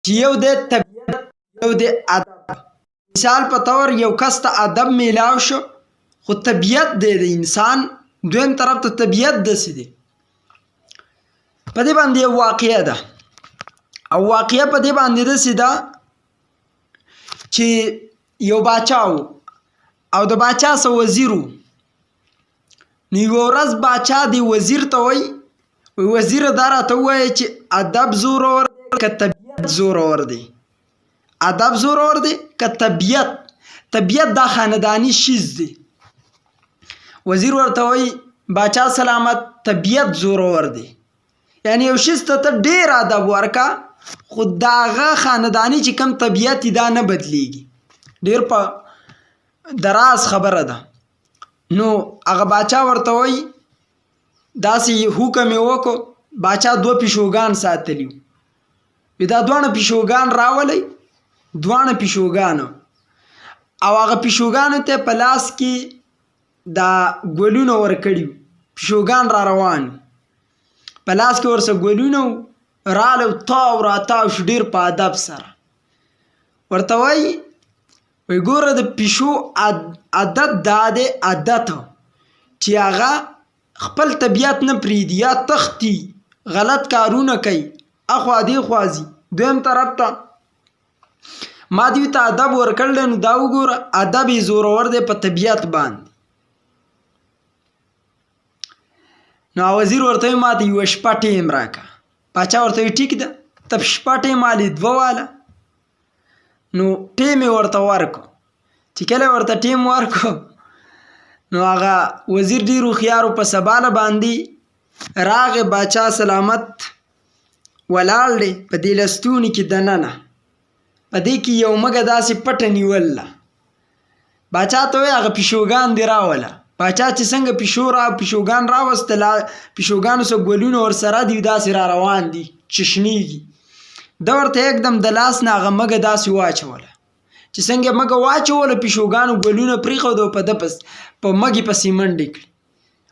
چې یو د طبیعت یو د ادب. مثال په طور یو کس ته ادب میلاو شو خو طبیعت دی د انسان دویم طرف ته طبیعت داسې دی. په دې باندې یو واقعه ده او واقعه په دې باندې داسې ده چې یو باچا و او د باچا څه وزیر و. نو یوه ورځ باچا د وزیر ته وایي وزیر دا راته ووایه چې ادب زورور دی که طبیعت زورور دی؟ ادب زورور دی که طبیعت؟ طبیعت دا خاندانی شیز دی. وزیر ورته وایي باچا سلامت طبیعت زورور دی. یعنی یو شیز ته ډېر ادب ورکه خو د هغه خاندانی چې کوم طبیعت دا نه بدلیږي. ډېر په دراز خبره ده. نو هغه باچا ورته وایي داسې حکم یې وکړو. باچا دوه پیشوګان ساتلي وو. دا دواړه پیشوګان راولئ دواړه پیشوګانو او هغه پیشوګانو ته په لاس کې دا ګلونه ورکړي وو. پیشوګان را روان په لاس کې ورسره ګلونه راله تاو راتاو شو ډېر په ادب سره. ورته وایي وایي ګوره د پیشو عادت دا دی عادت چې هغه خپل طبیعت نه پرېږدي یا تښتي غلط کارونه کوي اخوا دې خوا ځي. دویم طرف ته ما دوی ته ادب ورکړلی نو دا وګوره ادب یې زورور دی په طبیعت باندې. نو وزیر ورته وایي ما ته یوه شپه ټیم راکړه. باچا ورته وایي ټیک ده ته شپه ټیم مالې دوه واله. نو ټیم یې ورته ورکړو. چې کله ورته ټیم ورکړو نو هغه وزیر ډېر هوښیار و. په سباله باندې راغی باچا سلامت ولاړ دی په دې لستوڼي کې دننه په دې کې یو مږه داسې پټه نیوله. باچا ته وایي هغه پیشوګان دې راوله. باچا چې څنګه پیشوګان راوستله پیشوګانو سره ګلونه ورسره دي داسې را روان دي چشنېږي. ده ورته یکدم د لاس نه هغه مږه داسې واچوله. چې څنګه مږه واچوله پیشوګانو ګلونه پرېښودو په ده په مږې پسې منډې کړې.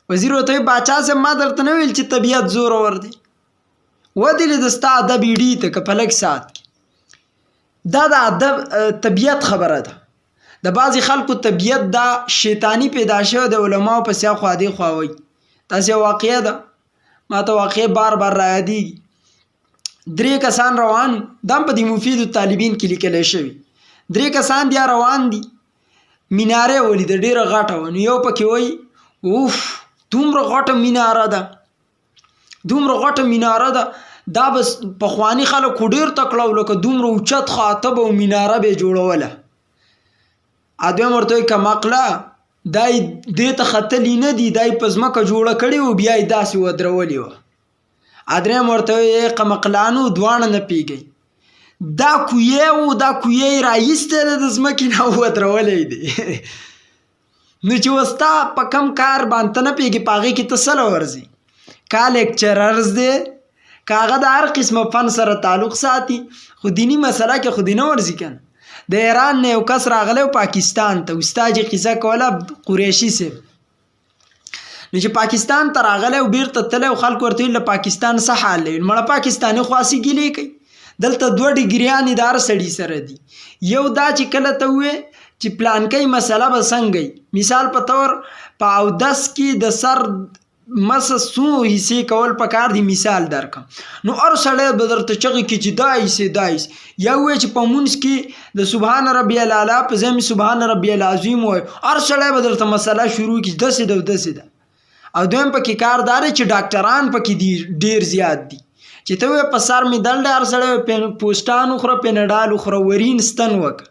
وزیر ورته وایي باچا صاحب ما درته نه ویل چې طبیعت زورور دی؟ ودې د ستا ادب ایډي ته که په لږ ساعت کې دا د ادب طبیعت خبره ده. د بعضې خلکو طبیعت دا شیطانی پیدا شوی د علماو پسې اخوا دې خوا وایي. داسې یو واقعه ده ما ته واقعه بار بار را یادېږي. 3 کسان روان دا هم په دې مفید الطالبین کې لیکلی شوي. 3 کسان بیا روان دي میناره ولیده ډېره غټه وه. نو یو پکې وایي اوف دومره غټه میناره ده دومره غټه میناره ده دا بس پخواني خلک خو ډېر تکړه وو لکه دومره اوچت خاطب او میناره به یې جوړوله. دویم ورته وایي کمقله دا یې دې ته ختلي نه دي دا یې په ځمکه جوړه کړې وو بیا یې داسې ودرولې وه. دریم ورته وایي قمقلانو دواړه نه پوهېږئ دا کویه و دا کویه یې رایستی دی د ځمکې نه ودرولی دی. نو چې اوس تا په کم کار باندې ته نه پوهېږې په هغې کې ته څه له ورځې کا لیکچررز دی که هغه د هر قسمه فن سره تعلق ساتي خو دیني مسله کې خو دې نه ورځي که نه. د ایران نه یو کس راغلی و پاکستان ته استاد یې قصه کوله قریشي صاحب. نو چې پاکستان ته راغلی و بیرته تللی و خلکو ورته ویل له پاکستان څه حال دی؟ مړه پاکستاني خو هسې ګیلې کوي. دلته 2 ډګریانې د هر سړي سره دي. یو دا چې کله ته ووایې چې پلانکۍ مسله به څنګه مثال په طور په اودس کې د سر مسه څو حصې کول پکار دي مثال درکم. نو هر سړی به درته چغې کړي چې دا حصې دا حصې. یا ووایې چې په مونځ کې د سبحان ربي الاعلی په ځای سبحان ربي العظیم ووایي هر سړی به درته مسله شروع کړي داسې ده داسې ده. او دویم پکې کار دا دی چې ډاکټران پکې دي ډېر زیات دي چې ته وایې په سر مې درد دی هر سړی پوسټان وخوره پینډال وخوره ورین ستن وکړه.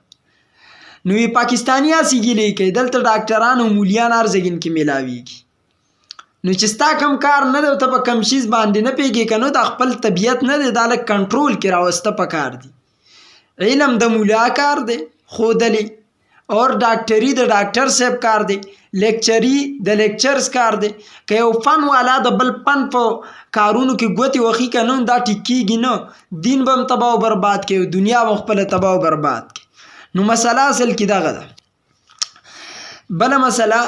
نو یې پاکستاني هسې ګیلې کوي دلته ډاکټران او مولیان هر ځای کې میلاویږي. نو چې ستا کم کار نه دی ته په کم شیز باندې نه پوهېږې که نو دا خپل طبیعت نه دی دا لږ کنټرول کې راوسته پکار دي. علم د مولا کار دی ښودلی اور ډاکټري د ډاکټر صاحب کار دی لیکچري د لیکچرز کار دی. که یو فن والا د بل فن په کارونو کې ګوتې وخي که نه دا ټیک کېږي نه دین به هم تباه و برباد کوي دنیا به خپله تباه و برباد کوي. نو مسله اصل کې دغه ده. بله مسله